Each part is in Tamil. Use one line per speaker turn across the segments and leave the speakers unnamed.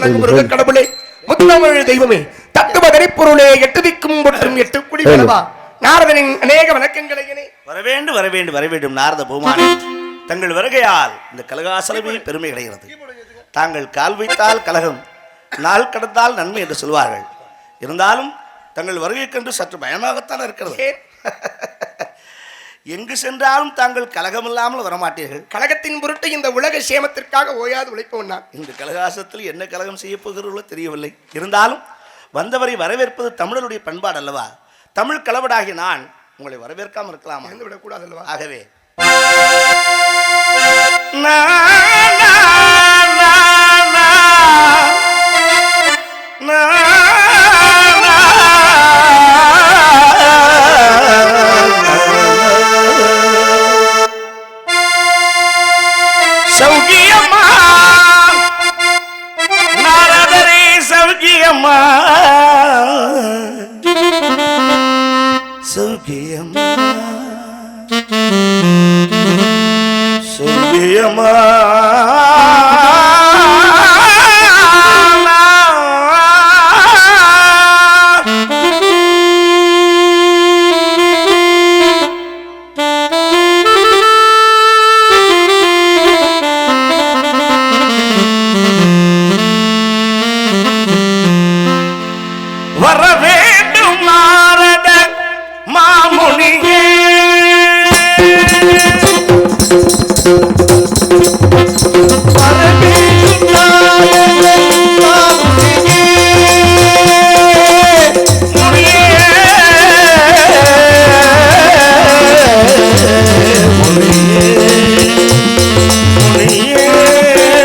வணங்கும் முருக கடவுளே, முத்தமிழ் தெய்வமே, தத்துவ தரிப்பொருளே, எட்டு திக்கும் மற்றும் எட்டு குடி வளவா, நாரதனின் அநேக வணக்கங்களை
வரவேண்டும் நாரத பூமானே. தங்கள் வருகையால் இந்த கலகாசலமே பெருமை கிடைக்கிறது. தாங்கள் கால் வைத்தால் கலகம், நாள் கடந்தால் நன்மை என்று சொல்வார்கள். இருந்தாலும் தங்கள் வருகைக்கென்று சற்று பயமாகத்தான் இருக்கிறது. எங்கு சென்றாலும் தாங்கள் கலகமில்லாமல் வரமாட்டீர்கள்.
கலகத்தின் பொருட்டு இந்த உலக சேமத்திற்காக ஓயாது உழைப்பவன் நான்.
இந்த கலகாசத்தில் என்ன கலகம் செய்ய போகிறீர்களோ தெரியவில்லை. இருந்தாலும் வந்தவரை வரவேற்பது தமிழருடைய பண்பாடு அல்லவா? தமிழ் கலவடாகி நான் உங்களை வரவேற்காமல் இருக்கலாமா?
இருந்து விடக்கூடாது அல்லவா?
ஆகவே சௌகியம்மா நாரதரே, சௌகியம்மா சௌகியம்மா சௌகியம்மா வரவேண்டும் நாரத மாமுனியே, வரவேண்டும் நாரத மாமுனியே, முனியே முனியே முனியே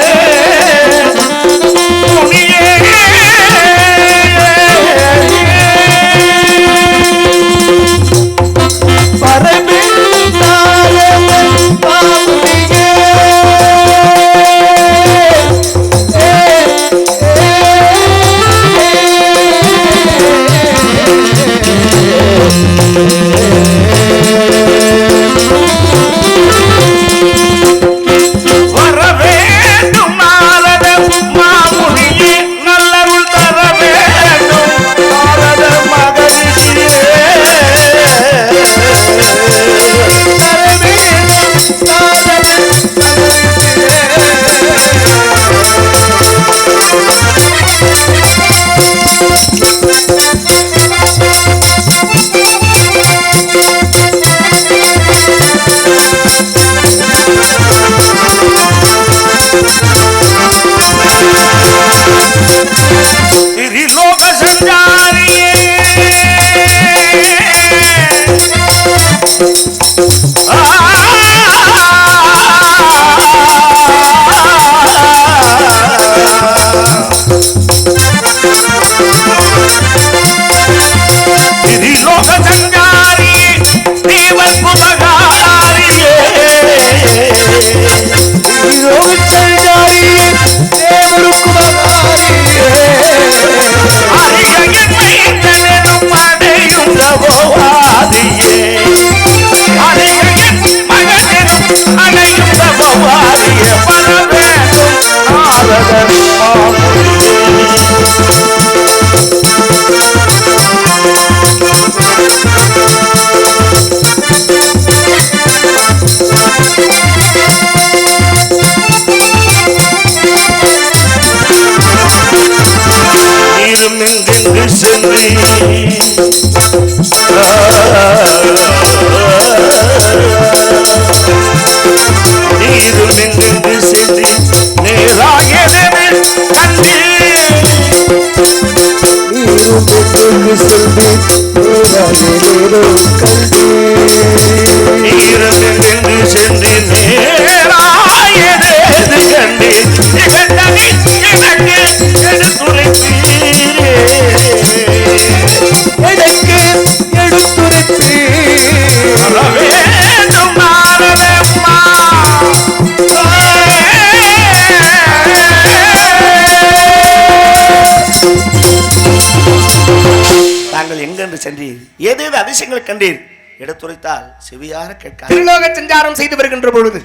சென்றீர், ஏதேது அதிசயங்களை கண்டீர், எடுத்துரைத்தால் செவியார கேட்க.
திருலோக சஞ்சாரம் செய்து வருகின்ற பொழுது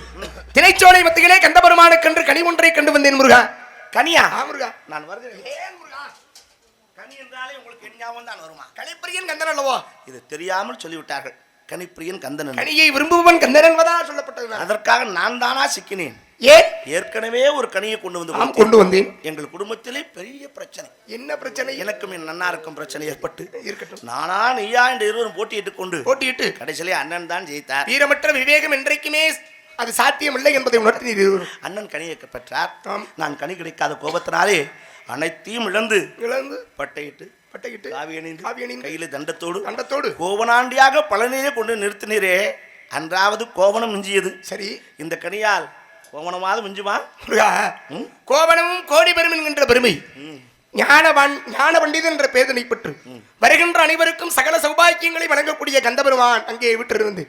திரைச்சோலை மத்தியிலே கந்தபெருமானுக்கென்று கனி ஒன்றை கண்டு வந்தேன் முருகா.
கனியா
முருகா
நான் வருகிறேன்.
ஏன் முருகா
கனி என்றாலே உங்களுக்கு என் ஞாபகம் தான் வருமா?
கனிப்பிரியன் கந்தன் அல்லவோ?
இது தெரியாமல் சொல்லிவிட்டார்கள். கனிப்பிரியன் கந்தன் என்று.
கனியை விரும்புபவன் கந்தன் என்பதா சொல்லப்பட்டது.
அதற்காக நான் தானா சிக்கினேன்.
ஏன்?
ஏற்கனவே ஒரு கனியை கொண்டு வந்து
கொண்டு வந்தேன்.
எங்கள் குடும்பத்திலே பெரிய பிரச்சனை.
என்ன பிரச்சனை?
எனக்கும் என் நன்னாருக்கும் பிரச்சனை ஏற்பட்டு
இருக்கட்டும்.
நானா நீயா என்ற இருவரும் போட்டியிட்டு கடைசியிலே அண்ணன் தான் ஜெயித்தார்.
வீரமற்ற விவேகம் என்றைக்குமே அது சாத்தியமில்லை என்பதை உணர்த்தினீர் இருவரும்.
அண்ணன் கனியை பெற்றார். நான் கனி கிடைக்காத கோபத்தினாலே அனைத்தையும் இழந்து பட்டையிட்டு காவி அணிந்து கையில தண்டத்தோடு கோவனாண்டியாக பழனியிலே கொண்டு நிறுத்தினீரே. அன்றாவது கோவணம் மிஞ்சியது. சரி, இந்த கனியால் கோவணமாவது மிஞ்சுமா? கோவணமும் கோடி பெரும் என்கின்ற பெருமை ஞான பண்டிதன் என்ற பேதனை பெற்று வருகின்ற அனைவருக்கும் சகல சௌபாக்கியங்களை வழங்கக்கூடிய கந்தபெருமான் அங்கே விட்டிருந்து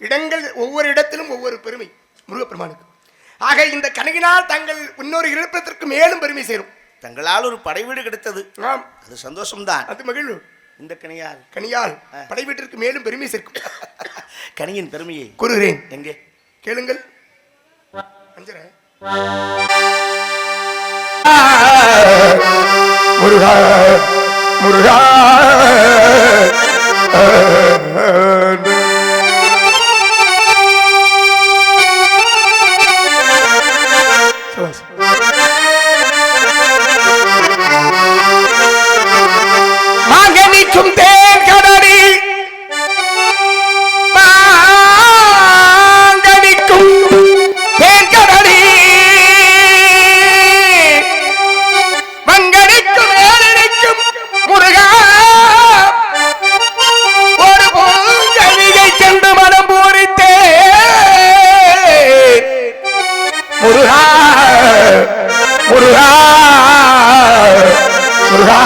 இடங்கள் ஒவ்வொரு இடத்திலும் ஒவ்வொரு பெருமை முருகப்பெருமானுக்கு. ஆக இந்த கனகினால் தங்கள் இன்னொரு இருப்பிடத்திற்கு மேலும் பெருமை சேரும். தங்களால் ஒரு படை வீடு கிடைத்தது. அது சந்தோஷம்தான், அது மகிழ்வு. இந்த கனியால் படை வீட்டிற்கு மேலும் பெருமை சேர்க்கும். கனியின் பெருமையை கூறுகிறேன். எங்கே கேளுங்கள். முருகா முருகா மாங்கனிக்கும் தேன் கடடி மாங்கனிக்கும் தேன் கடடி மங்கனிக்கும் ஏழனிக்கும் முருகா ஒரு பூங்கனியை சென்று மனம் பூரித்தே முருகா முருகா முருகா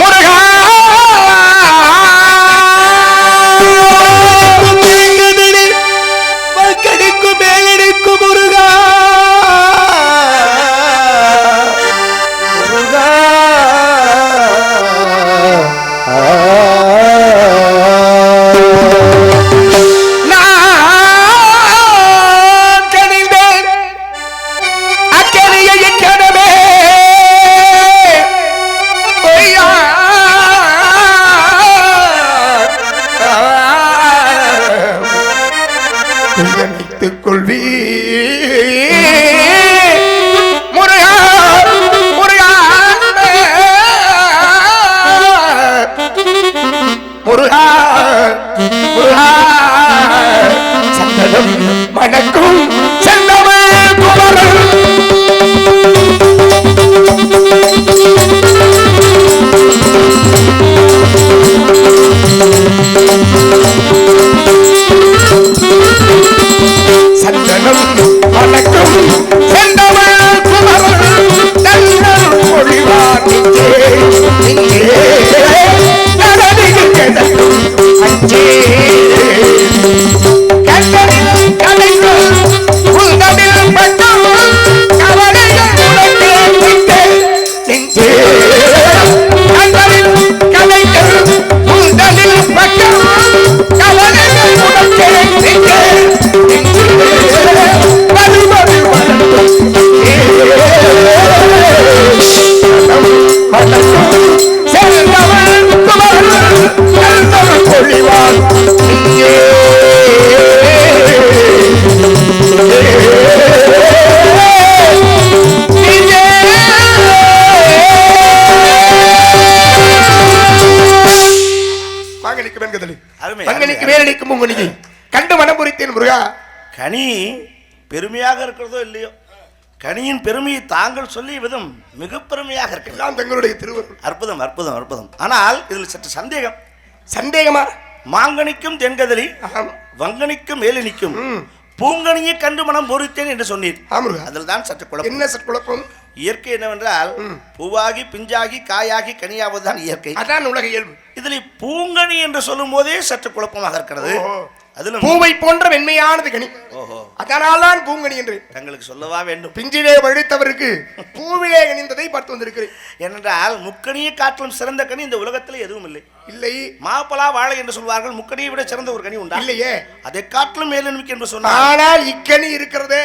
முருகா மக்களுக்கும் மேலடிக்கும் முருகா முருகா நான் கனிந்தேன் அக்கறையை கடமே நினைத்துக் கொள்வி முருகா முருகா முருகா முருகா சந்தனம் மணக்கும் செந்தமிழ் புலவன் சந்தனம் வணக்கம் செந்தமிழ் புலவன் தங்கள் மொழிவானிங்கே இங்கே நடனில் கிடக்கும் அஞ்சே கண்டனில் கலைக்கும் உந்தனில் பட்டம் கவலைகள் உனக்கு நின்றே நெஞ்சே கண்டனில் கலைக்கும் உந்தனில் பட்டம் கவலைகள் உனக்கு நின்றே கண்டு மனம் புரித்தேன் முருகா. கனி பெருமையாக இருக்கிறதோ இல்லையோ, கனியின் பெருமையை தாங்கள் சொல்லிய விதம் மிக பெருமையாக இருக்கலாம். தங்களுடைய திருவருள் அற்புதம் அற்புதம் அற்புதம். ஆனால் இதில் சற்று சந்தேகம். சந்தேகமா? மாங்கனிக்கும் தென்கதலி வங்கனிக்கும் மேலினிக்கும் பூங்கனியை கண்டு மனம் பொறித்தேன் என்று சொன்னீர். அதில் தான் சற்று குழப்பம். என்ன சற்று குழப்பம்? இயற்கை என்னவென்றால் பூவாகி பிஞ்சாகி காயாகி கனியாவதுதான் இயற்கை. அதான் உலக இயல்பு. இதில் பூங்கனி என்று சொல்லும் போதே சற்று குழப்பமாக இருக்கிறது. அதிலும் பூவை போன்ற வெண்மையானது கனி. அதனால்தான் பூங்கனி என்று தங்களுக்கு சொல்லவா வேண்டும். பிஞ்சிலே வழித்தவருக்கு பூவிலே கனிந்ததை பார்த்து வந்திருக்கிறேன். ஏனென்றால் முக்கனியை காட்டிலும் சிறந்த கனி இந்த உலகத்தில் எதுவும் இல்லை. இல்லை, மாப்பலா வாழை என்று சொல்வார்கள். முக்கனியை விட சிறந்த ஒரு கனி உண்டா? இல்லையே. அதை காட்டிலும் மேலென்மைக்கு என்று சொன்னார். ஆனால் இக்கனி இருக்கிறதே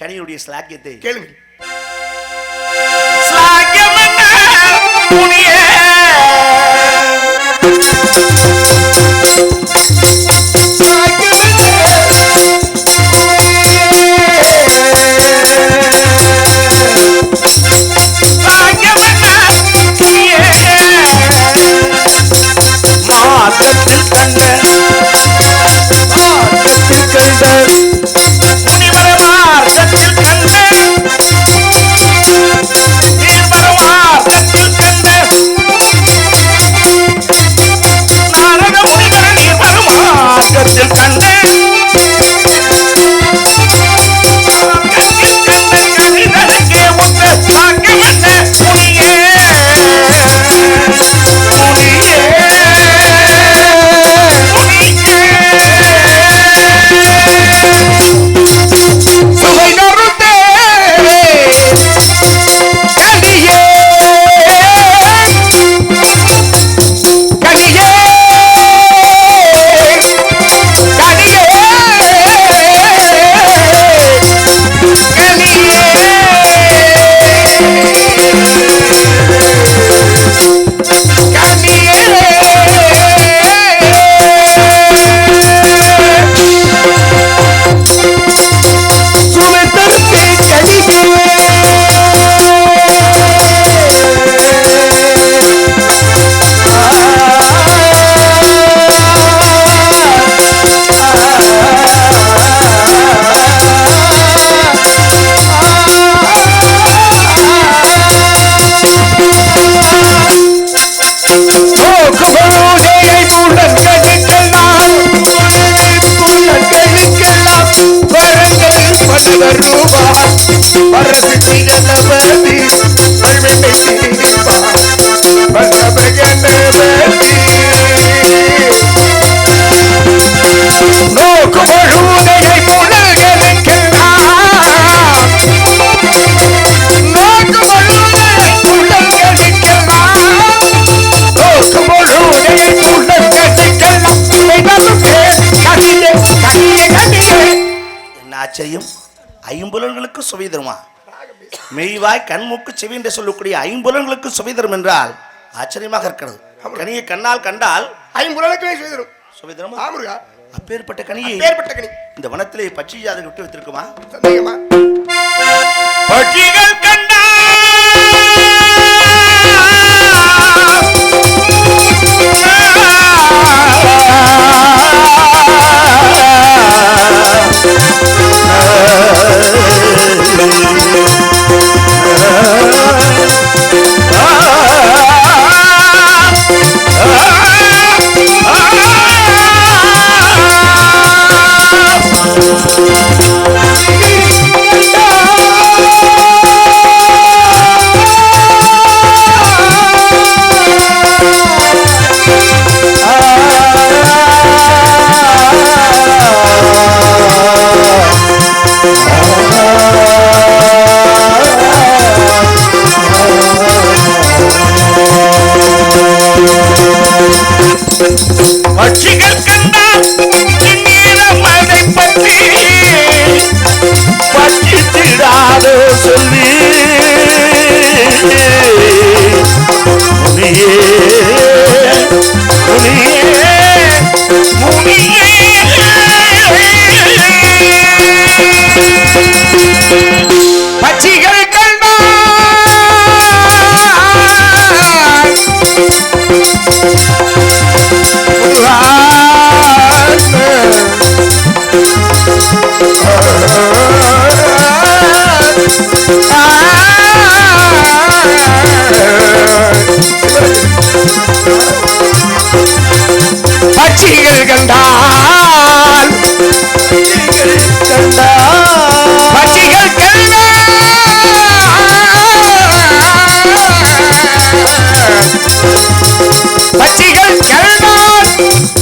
கனியுடைய ஸ்லாக்கியத்தை
கேளுங்க.
ஆச்சரியம், ஐம்புலன்களுக்கு சுவை தருமா? மெய்வாய் கண்மூக்கு செவி என்று சொல்லக்கூடிய ஐம்புலன்களுக்கு சுவை தரும் என்றால் ஆச்சரியமாக இருக்கிறது. கனியை கண்ணால் கண்டால்
ஐம்புலனுக்கு சுவை தரும்.
சுவை தருமா?
ஆமுருகா.
அப்பேற்பட்ட கனியை இந்த வனத்திலே பட்சி ஜாதகம் விட்டு வைத்திருக்குமா?
சந்தேகமா?
பட்சிகள் கண்டா பட்சிகள் கண்டால் மழை பற்றி பட்சித்திடாதோ சொல்லி முனியே முனியே முனியே பட்சிகள் பட்சிகள் கண்டால் பட்சிகள் பட்சிகள் கண்டால்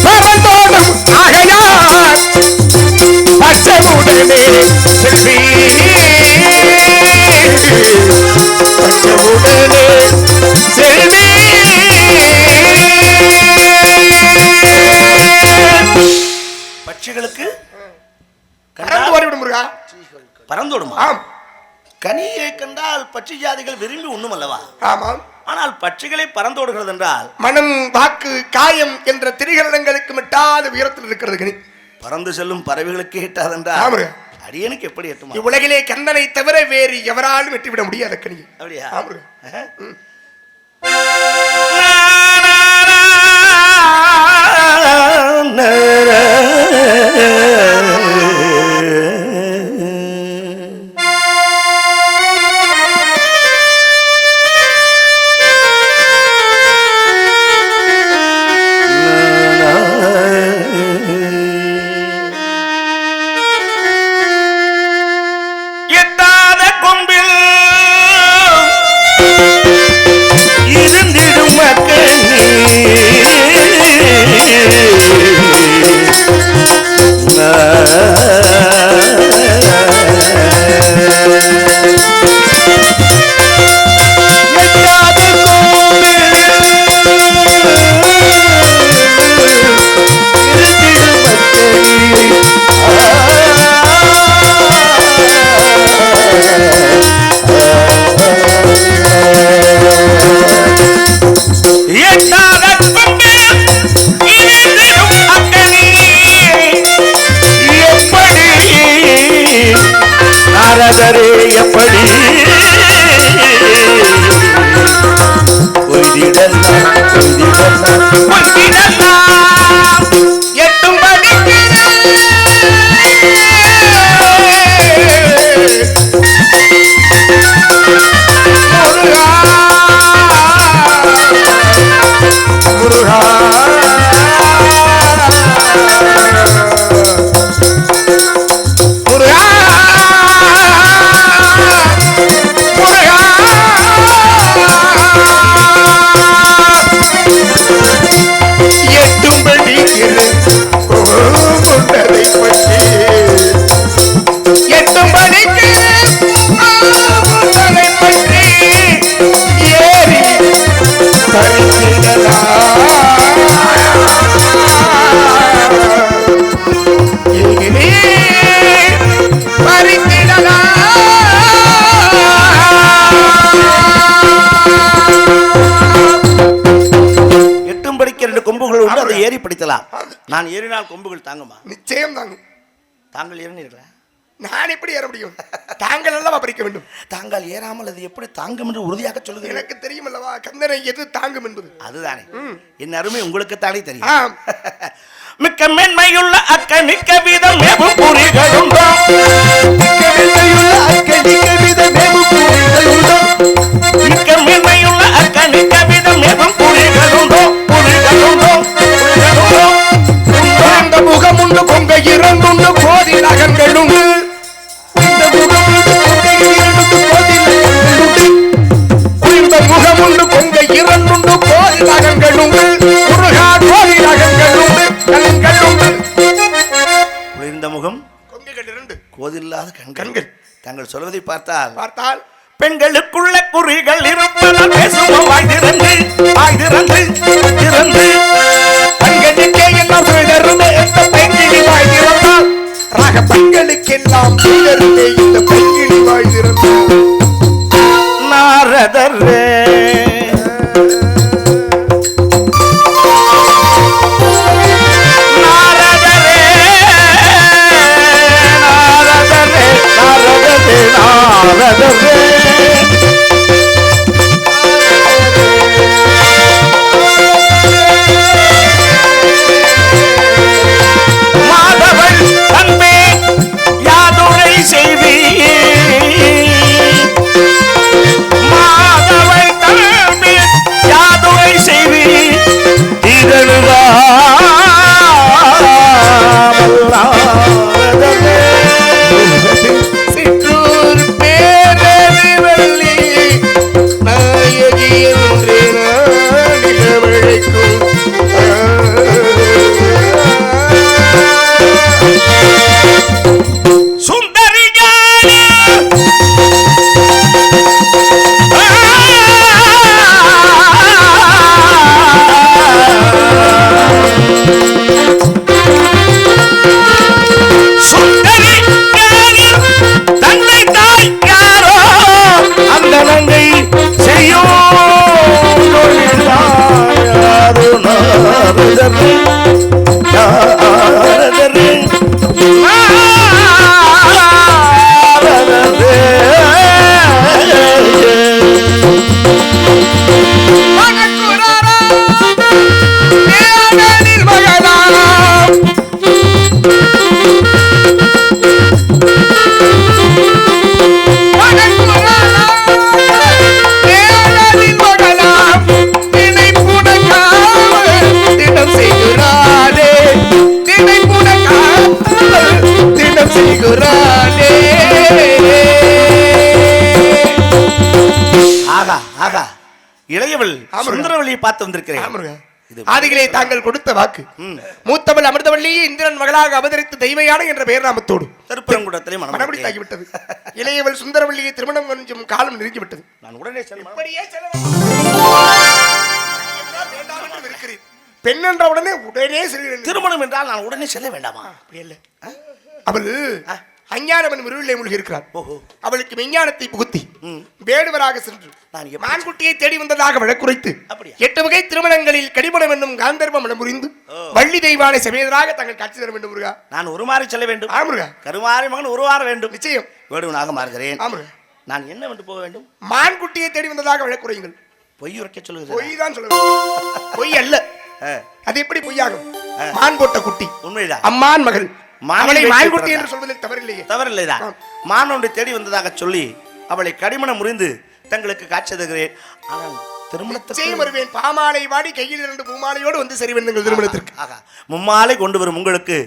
பரந்தோடும் ஆகையால் பச்சமுடனே செல்வி பச்சமுடனே செல்வி பட்சிகளுக்கு கண்டால்
பறந்தோடும் முருகா.
பறந்தோடுமா?
ஆம்.
கனியை கண்டால் பட்சி ஜாதிகள் விரும்பி உண்ணும் அல்லவா?
ஆமாம்.
ஆனால் பட்சிகளை பறந்தோடுகிறது என்றால்
மனம், வாக்கு, காயம் என்ற திரிகரணங்களுக்கு மிட்டாத உயரத்தில் இருக்கிறது கனி.
பறந்து செல்லும் பறவைகளுக்கு எட்டாதென்றால்
ஆமுருகா.
அடியனுக்கு எப்படி எட்டுமா?
இவ்வுலகிலே கந்தனை தவிர வேறு எவராலும் வெட்டிவிட முடியாத கனி.
அப்படியா?
ஆமுருகா.
எட்டாத கொம்பில் இருந்திடும் மக்களே. எப்படி எட்டும் ஏறி படித்தலாம். நான் ஏறினால் கொம்புகள் தாங்குமா?
நிச்சயம் தாங்கும்.
தாங்கள் ஏறினீர்களா?
நான் எப்படி ஏற முடியும்? தாங்கள் அல்லவா பறிக்க வேண்டும்.
தாங்கள் ஏறாமல் அது எப்படி தாங்கும் என்று உறுதியாக சொல்லுங்க.
எனக்கு தெரியும் அல்லவா கந்தனை எது தாங்கும் என்பது.
அதுதானே என் அருமை உங்களுக்கு தானே தெரியும். மிக்க மென்மையுள்ள அக்கனிக்க விதம் மேவு புரிகளுண்டோ, மிக்க மென்மையுள்ள அக்கனிக்க விதம் மேவு புரிகளுண்டோ, மிக்க மென்மையுள்ள அக்கனிக்க விதம் மேவு புரிகளுண்டோ, புரிகளுண்டோ, புரிகளுண்டோ.
இந்த முகமுண்டு கொங்க இரண்டுண்டு கோதில் அகங்களுண்டு, இந்த முகமுண்டு கொங்க இரண்டு கோதில் அகங்களுண்டு, இந்த முகமுண்டு கொங்க இரண்டுண்டு கோதில் அகங்களுண்டு, முருகா கோதில் அகங்களுண்டு கண்களுண்டு.
குளிர்ந்த முகம்
கொங்கைகள் இரண்டு
கோதில்லாத கண்கள். தாங்கள் சொல்வதை பார்த்தால்
பெண்களுக்குள்ள
குறிகள் இருப்பதால் பேசுவோம். வாய் திறந்து வாய் திறந்து திறந்து
பெண்களுக்கே எல்லாம் சுழருமே இந்த பெண்கிளி வாய் திறந்தால், ராக பெண்களுக்கெல்லாம் சுழருமே இந்த பெண்கிளி வாய் திறந்தால்.
நாரதரே மாதவன் தன்பே யாதுரை செய்வி, மாதவன் தன்பே யாதுரை செய்வி இதழுதா
சிற்றூர் பேரறிவள்ளி நாயகி என்று நாடிழக்கும்
சுந்தரியானே சுந்தரியானே இளையவள் சுந்தரவள்ளியை பார்த்து வந்திருக்கிறேன்.
ஆதிகளே தாங்கள் கொடுத்த வாக்கு மூத்தவள் அமிர்தவள்ளி இந்திரன் மகளாக அவதரித்து தெய்வயான என்ற பெயர் நாமத்தோடு
திருப்பரங்குன்றத்திலே
மனமுடித்தாகிவிட்டது. இளையவள் சுந்தரவள்ளியை திருமணம் கொஞ்சம் காலம் நெருங்கிவிட்டது.
நான் உடனே
பெண் என்ற உடனே
திருமணம் என்றால் நான் உடனே செல்ல வேண்டாமா?
அப்படி இல்ல, அவள் அஞ்ஞானவன் விருவிலே மூழ்கி இருக்கிறார். அவளுக்கு விஞ்ஞானத்தை புகுத்தி வேடுவராக சென்று மான்குட்டியை தேடி வந்ததாக வழக்குரைத்து 8 வகை திருமணங்களில் கடிமணம் என்னும் காந்தர்வ மனம் புரிந்து வள்ளி தெய்வானை சமேதராக தங்கள் காட்சி தர வேண்டும். முருகா,
நான் உருமாறி செல்ல வேண்டும்.
ஆமுருகா,
கருமாறி மகன் உருவாற வேண்டும்.
நிச்சயம்
வேடுவனாக மாறுகிறேன்.
ஆமுருகா,
நான் என்ன வந்து போக வேண்டும்?
மான்குட்டியை தேடி வந்ததாக வழக்குரையுங்கள்.
பொய் உரைக்க சொல்லுங்க.
பொய் தான் சொல்ல, பொய் அல்ல. அது எப்படி பொய்யாகும்? மான் போட்ட குட்டி
உண்மைதான்.
அம்மான் மகள்
மானை
மான்குட்டி என்று சொல்வதில் தவறில்லையே.
தவறில்லைதான். மானொன்றை தேடி வந்ததாக சொல்லி அவளை கடிமணம் முறிந்து தங்களுக்கு காட்சி தருகிறேன். ஆனால் திருமணத்தை
வருவேன். பாமாலை வாடி கையில் 2 பூமாலையோடு வந்து சரி வேண்டுங்கள் திருமணத்திற்கு.
மும்மாலை கொண்டு வரும் உங்களுக்கு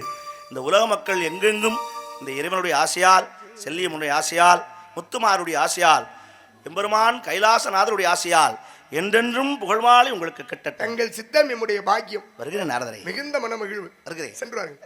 இந்த உலக மக்கள் எங்கெங்கும் இந்த இறைவனுடைய ஆசையால், செல்லியமுடைய ஆசையால், முத்துமாருடைய ஆசையால், எம்பெருமான் கைலாசநாதருடைய ஆசையால் என்றென்றும் புகழ்மாலை உங்களுக்கு கிட்ட.
தங்கள் சித்தம் எம்முடைய பாக்கியம்.
வருகிறேன் நாரதரை.
மிகுந்த மன மகிழ்வு.
வருகிறேன்.
சென்றார்கள்.